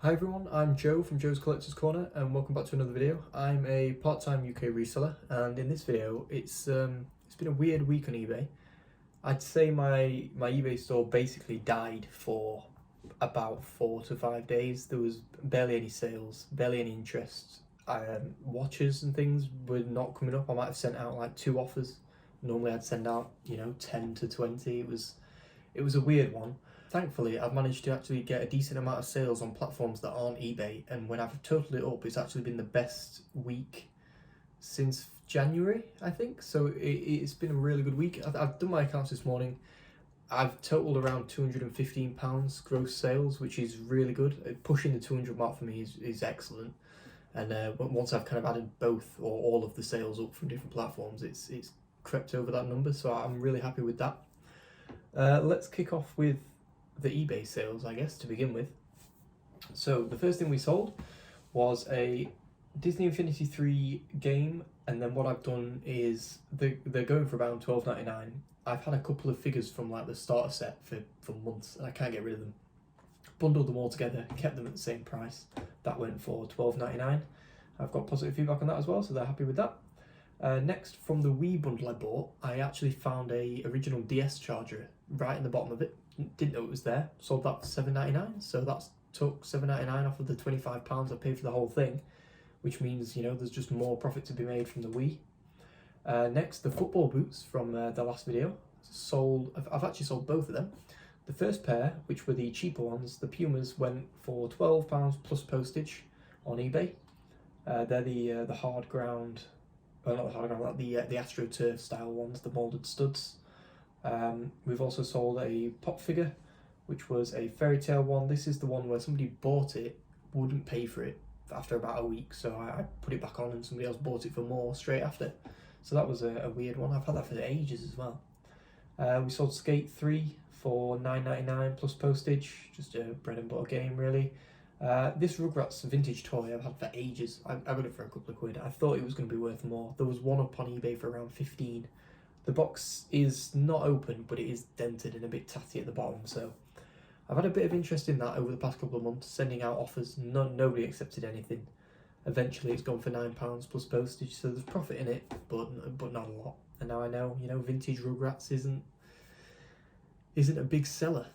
Hi everyone, I'm Joe from Joe's Collector's Corner and welcome back to another video. I'm a part-time UK reseller and in this video it's been a weird week on eBay. I'd say my eBay store basically died for about 4 to 5 days. There was barely any sales, barely any interest. Watches and things were not coming up. I might have sent out like 2 offers. Normally I'd send out 10 to 20. It was a weird one. Thankfully, I've managed to actually get a decent amount of sales on platforms that aren't eBay, and when I've totaled it up, it's actually been the best week since January, I think. So it's been a really good week. I've done my accounts this morning. I've totaled around £215 gross sales, which is really good. Pushing the 200 mark for me is excellent. And once I've kind of added both or all of the sales up from different platforms, it's crept over that number. So I'm really happy with that. Let's kick off with the eBay sales, I guess, to begin with. So the first thing we sold was a Disney Infinity 3 game, and then what I've done is they're going for around $12.99. I've had a couple of figures from like the starter set for months and I can't get rid of them. Bundled them all together, kept them at the same price. That went for $12.99. I've got positive feedback on that as well, so they're happy with that. Next, from the Wii bundle I bought, I actually found a original DS charger right in the bottom of it. Didn't know it was there. Sold that for $7.99, so that's took $7.99 off of the £25 I paid for the whole thing, which means there's just more profit to be made from the Wii. Next, the football boots from the last video sold. I've actually sold both of them. The first pair, which were the cheaper ones, the Pumas, went for £12 plus postage on eBay. They're the hard ground. Well, not the hard ground, like the AstroTurf style ones, the moulded studs. We've also sold a pop figure, which was a fairy tale one. This is the one where somebody bought it, wouldn't pay for it after about a week, so I put it back on and somebody else bought it for more straight after. So that was a weird one. I've had that for ages as well. We sold Skate 3 for $9.99 plus postage, just a bread and butter game really. This Rugrats vintage toy I've had for ages. I got it for a couple of quid. I thought it was going to be worth more. There was one up on eBay for around 15. The box is not open, but it is dented and a bit tatty at the bottom, so I've had a bit of interest in that over the past couple of months, sending out offers. Nobody accepted anything. Eventually it's gone for £9 plus postage, so there's profit in it, but not a lot. And now I know, vintage Rugrats isn't a big seller.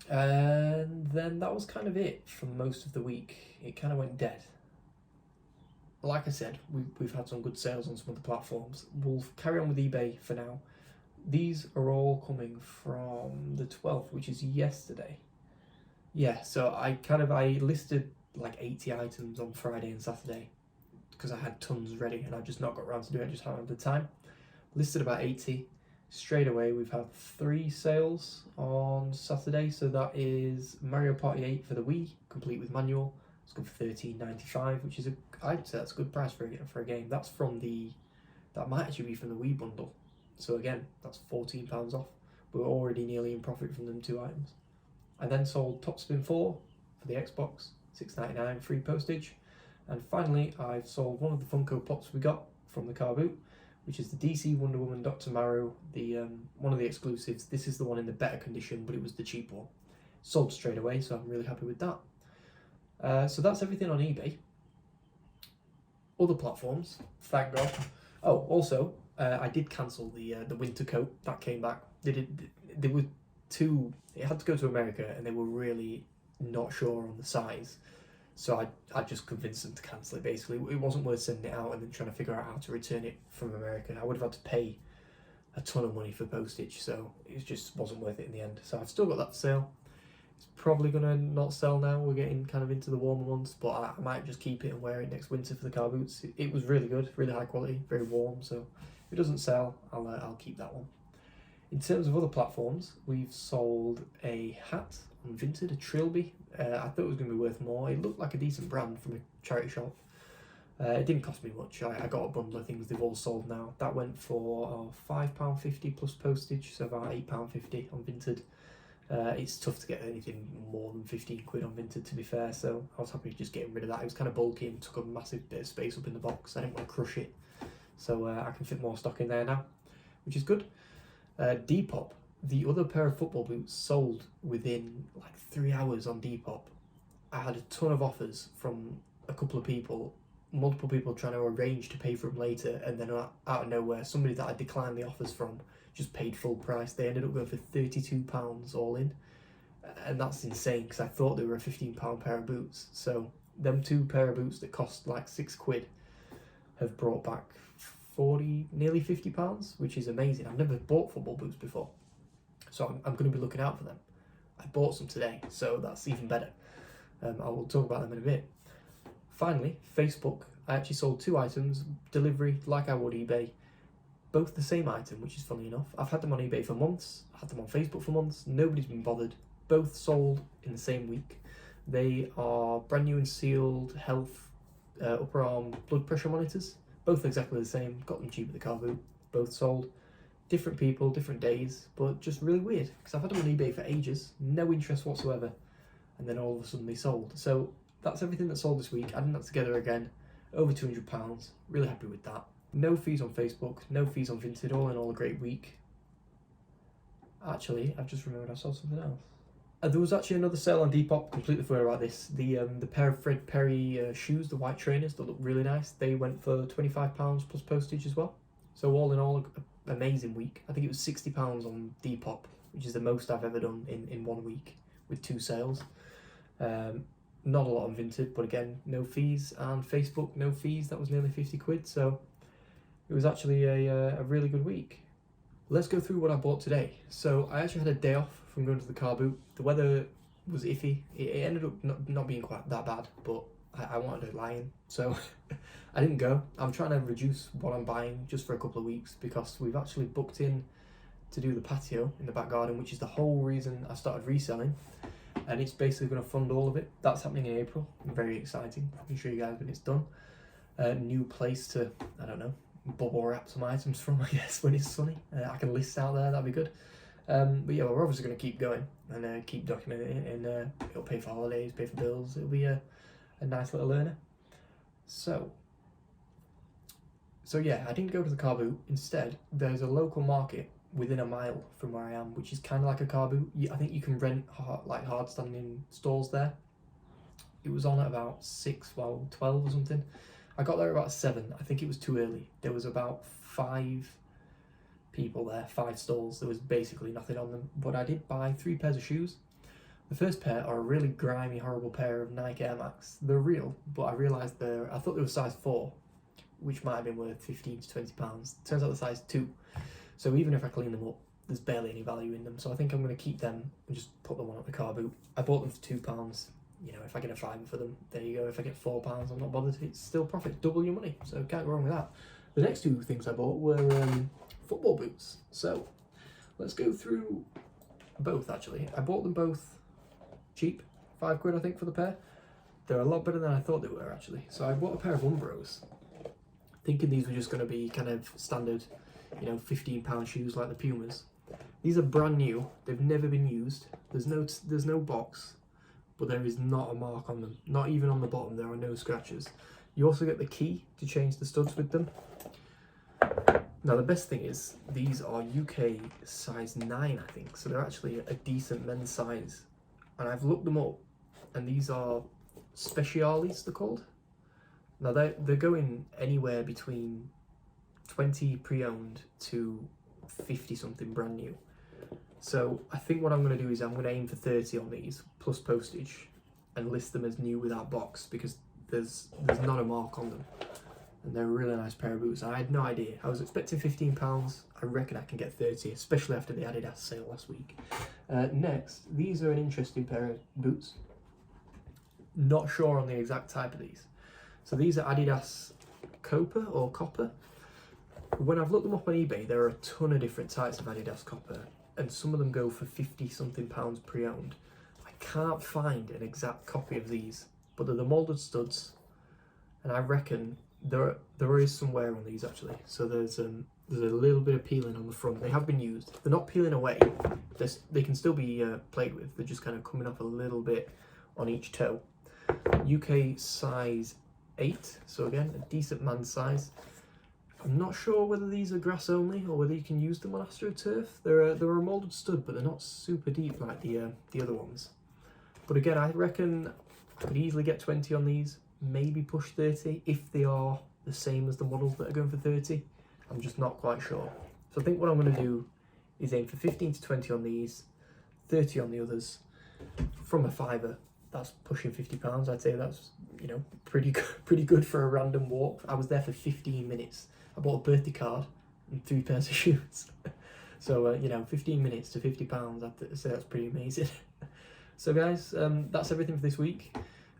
And then that was kind of it for most of the week. It kind of went dead. Like I said, we've had some good sales on some of the platforms. We'll carry on with eBay for now. These are all coming from the 12th, which is yesterday. Yeah, so I listed like 80 items on Friday and Saturday because I had tons ready and I've just not got around to doing it, just haven't had the time. Listed about 80. Straight away, we've had 3 sales on Saturday. So that is Mario Party 8 for the Wii, complete with manual. It's good for $13.95, which is I'd say that's a good price for a game. That might actually be from the Wii bundle. So again, that's £14 off. We're already nearly in profit from them 2 items. I then sold Top Spin 4 for the Xbox, $6.99 free postage. And finally, I've sold one of the Funko Pops we got from the car boot, which is the DC Wonder Woman Dr. Marrow, one of the exclusives. This is the one in the better condition, but it was the cheap one. Sold straight away, so I'm really happy with that. So that's everything on eBay. Other platforms, thank God. Oh, also, I did cancel the winter coat. That came back. There were 2. It had to go to America, and they were really not sure on the size. So I just convinced them to cancel it. Basically, it wasn't worth sending it out and then trying to figure out how to return it from America. I would have had to pay a ton of money for postage, so it just wasn't worth it in the end. So I've still got that for sale. It's probably gonna not sell now. We're getting kind of into the warmer months, but I might just keep it and wear it next winter for the car boots. It was really good, really high quality, very warm. So if it doesn't sell, I'll keep that one. In terms of other platforms, we've sold a hat on Vinted, a Trilby. I thought it was going to be worth more. It looked like a decent brand from a charity shop. It didn't cost me much. I got a bundle of things they've all sold now. That went for £5.50 plus postage, so about £8.50 on Vinted. It's tough to get anything more than 15 quid on Vinted, to be fair, so I was happy just getting rid of that. It was kind of bulky and took a massive bit of space up in the box. I didn't want to crush it, so I can fit more stock in there now, which is good. Depop, the other pair of football boots, sold within like 3 hours on Depop. I had a ton of offers from a couple of people, multiple people trying to arrange to pay for them later, and then out of nowhere, somebody that I declined the offers from just paid full price. They ended up going for £32 all in, and that's insane because I thought they were a £15 pair of boots. So them two pair of boots that cost like £6 have brought back 40, nearly £50, which is amazing. I've never bought football boots before, so I'm going to be looking out for them. I bought some today, so that's even better. I will talk about them in a bit. Finally, Facebook. I actually sold 2 items, delivery, like I would eBay. Both the same item, which is funny enough. I've had them on eBay for months, had them on Facebook for months, nobody's been bothered. Both sold in the same week. They are brand new and sealed health upper arm blood pressure monitors. Both exactly the same, got them cheap at the car boot. Both sold. Different people, different days, but just really weird because I've had them on eBay for ages, no interest whatsoever, and then all of a sudden they sold. So that's everything that sold this week. Adding that together again, over £200. Really happy with that. No fees on Facebook, no fees on Vinted. All in all, a great week. Actually, I've just remembered I saw something else. There was actually another sale on Depop. Completely forgot about this. The pair of Fred Perry shoes, the white trainers that look really nice. They went for £25 plus postage as well. So all in all, an amazing week. I think it was £60 on Depop, which is the most I've ever done in 1 week with 2 sales. Not a lot on Vinted, but again, no fees. And Facebook, no fees. That was nearly £50. So it was actually a really good week. Let's go through what I bought today. So I actually had a day off from going to the car boot. The weather was iffy. It ended up not being quite that bad, but I wanted to lie in, so I didn't go. I'm trying to reduce what I'm buying just for a couple of weeks because we've actually booked in to do the patio in the back garden, which is the whole reason I started reselling, and it's basically going to fund all of it. That's happening in April. Very exciting. I can show you guys when it's done. New place to, I don't know, bubble wrap some items from, I guess, when it's sunny. I can list out there, that'd be good. But yeah, we're obviously going to keep going and keep documenting it, and it'll pay for holidays, pay for bills. It'll be a nice little earner. So yeah, I didn't go to the car boot. Instead, there's a local market within a mile from where I am, which is kind of like a car boot. I think you can rent hard standing stalls there. It was on at about 12 or something. I got there about 7. I think it was too early. There was about 5 people there, 5 stalls. There was basically nothing on them, but I did buy 3 pairs of shoes. The first pair are a really grimy, horrible pair of Nike Air Max. They're real, but I realised I thought they were size 4, which might have been worth £15 to £20. Turns out they're size 2. So even if I clean them up, there's barely any value in them. So I think I'm going to keep them and just put them on at the car boot. I bought them for £2. You know, if I get a £5 for them, there you go. If I get £4, I'm not bothered. It's still profit, double your money. So can't go wrong with that. The next 2 things I bought were football boots. So let's go through both. Actually, I bought them both cheap, £5 I think for the pair. They're a lot better than I thought they were actually. So I bought a pair of Umbros, thinking these were just going to be kind of standard, you know, £15 shoes like the Pumas. These are brand new. They've never been used. There's no box, but there is not a mark on them. Not even on the bottom. There are no scratches. You also get the key to change the studs with them. Now the best thing is these are UK size 9, I think. So they're actually a decent men's size. And I've looked them up, and these are Speciales, they're called. Now they're going anywhere between 20 pre-owned to 50 something brand new. So I think what I'm going to do is I'm going to aim for 30 on these plus postage and list them as new without box, because there's not a mark on them, and they're a really nice pair of boots. I had no idea. I was expecting £15. I reckon I can get 30, especially after the Adidas sale last week. Next, these are an interesting pair of boots. Not sure on the exact type of these. So these are Adidas Copper or Copper. When I've looked them up on eBay, there are a ton of different types of Adidas Copper, and some of them go for 50 something pounds pre-owned. I can't find an exact copy of these, but they're the moulded studs, and I reckon there is some wear on these actually. So there's a little bit of peeling on the front. They have been used. They're not peeling away. They can still be played with. They're just kind of coming off a little bit on each toe. UK size 8, so again a decent man size. I'm not sure whether these are grass only or whether you can use them on AstroTurf. They're a moulded stud, but they're not super deep like the other ones. But again, I reckon I could easily get 20 on these, maybe push 30 if they are the same as the models that are going for 30. I'm just not quite sure. So I think what I'm going to do is aim for 15 to 20 on these, 30 on the others. From a fiver, that's pushing £50. I'd say that's, you know, pretty good for a random walk. I was there for 15 minutes. I bought a birthday card and 3 pairs of shoes. So, you know, 15 minutes to £50, I'd say that's pretty amazing. So guys, that's everything for this week.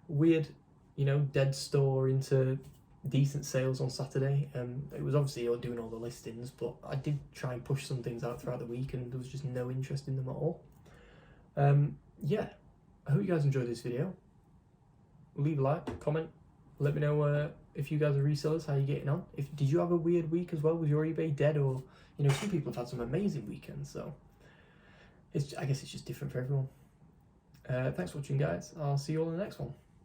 Weird, you know, dead store into decent sales on Saturday. It was obviously doing all the listings, but I did try and push some things out throughout the week and there was just no interest in them at all. Yeah, I hope you guys enjoyed this video. Leave a like, comment, let me know if you guys are resellers, how you're getting on. Did you have a weird week as well? Was your eBay dead? Or, you know, some people have had some amazing weekends, so I guess it's just different for everyone. Thanks for watching, guys. I'll see you all in the next one.